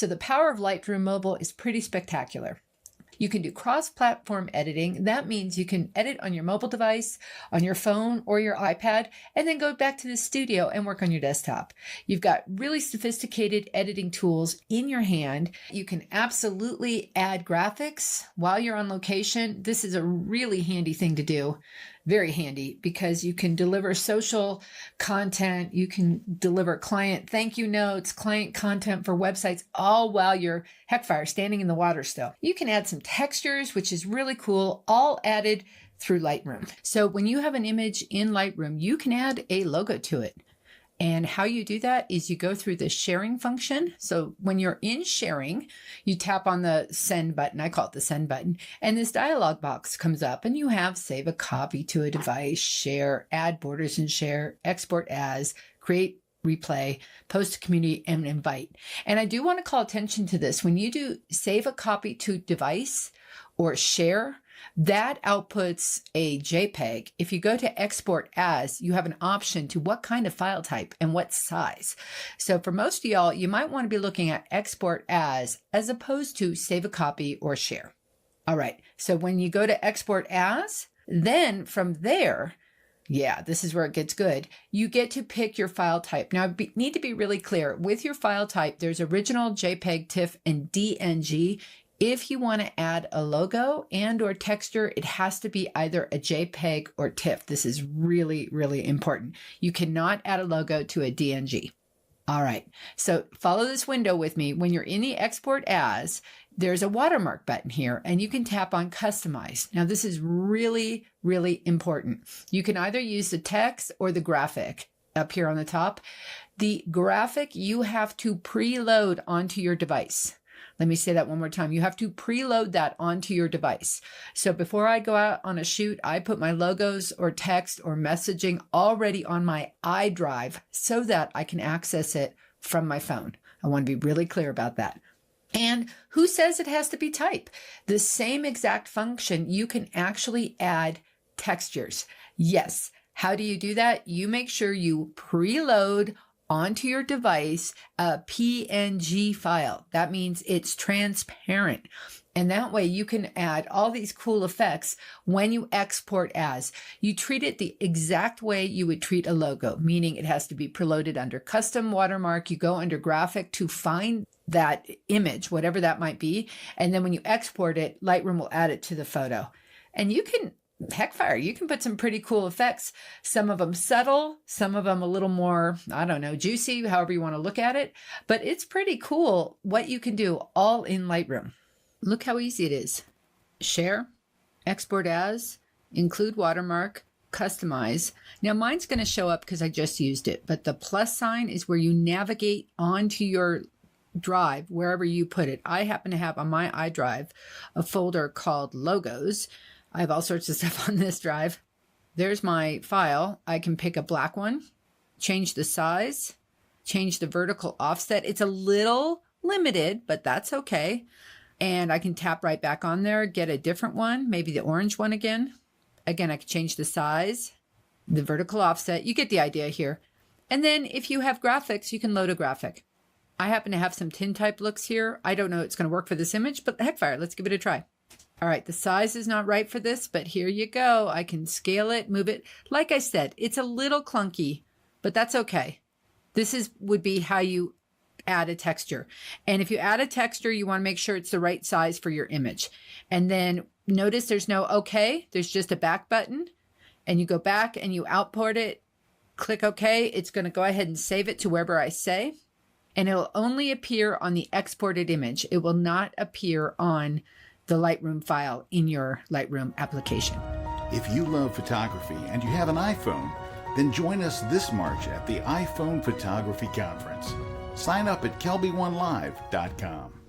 So the power of Lightroom Mobile is pretty spectacular. You can do cross-platform editing. That means you can edit on your mobile device, on your phone or your iPad, and then go back to the studio and work on your desktop. You've got really sophisticated editing tools in your hand. You can absolutely add graphics while you're on location. This is a really handy thing to do. Very handy, because you can deliver social content, you can deliver client thank you notes, client content for websites, all while you're heckfire standing in the water still. You can add some textures, which is really cool, all added through Lightroom. So when you have an image in Lightroom, you can add a logo to it. And how you do that is you go through the sharing function. So when you're in sharing, you tap on the send button. I call it the send button. And this dialog box comes up and you have save a copy to a device, share, add borders and share, export as, create replay, post to community, and invite. And I do want to call attention to this. When you do save a copy to device or share, that outputs a JPEG. If you go to export as, you have an option to what kind of file type and what size. So for most of y'all, you might want to be looking at export as opposed to save a copy or share. All right. So when you go to export as, then from there, yeah, this is where it gets good. You get to pick your file type. Now, I need to be really clear. With your file type, there's original, JPEG, TIFF, and DNG. If you want to add a logo and or texture, it has to be either a JPEG or TIFF. This is really, really important. You cannot add a logo to a DNG. All right, so follow this window with me. When you're in the export as, there's a watermark button here and you can tap on customize. Now this is really, really important. You can either use the text or the graphic up here on the top. The graphic you have to preload onto your device. Let me say that one more time. You have to preload that onto your device. So before I go out on a shoot, I put my logos or text or messaging already on my iDrive so that I can access it from my phone. I want to be really clear about that. And who says it has to be type? The same exact function, you can actually add textures. Yes. How do you do that? You make sure you preload onto your device a PNG file. That means it's transparent. And that way you can add all these cool effects when you export as. You treat it the exact way you would treat a logo, meaning it has to be preloaded under custom watermark. You go under graphic to find that image, whatever that might be. And then when you export it, Lightroom will add it to the photo. And you can heckfire, you can put some pretty cool effects. Some of them subtle, some of them a little more, I don't know, juicy, however you want to look at it. But it's pretty cool what you can do all in Lightroom. Look how easy it is. Share, export as, include watermark, customize. Now mine's going to show up because I just used it, but the plus sign is where you navigate onto your drive, wherever you put it. I happen to have on my iDrive a folder called logos. I have all sorts of stuff on this drive. There's my file. I can pick a black one, change the size, change the vertical offset. It's a little limited, but that's okay. And I can tap right back on there, get a different one, maybe the orange one again. Again, I can change the size, the vertical offset. You get the idea here. And then if you have graphics, you can load a graphic. I happen to have some tintype looks here. I don't know it's going to work for this image, but heckfire, let's give it a try. All right, the size is not right for this, but here you go. I can scale it, move it. Like I said, it's a little clunky, but that's okay. This would be how you add a texture. And if you add a texture, you want to make sure it's the right size for your image. And then notice there's no OK, there's just a back button. And you go back and you output it, click OK. It's going to go ahead and save it to wherever I say. And it'll only appear on the exported image. It will not appear on the Lightroom file in your Lightroom application. If you love photography and you have an iPhone, then join us this March at the iPhone Photography Conference. Sign up at kelbyonelive.com.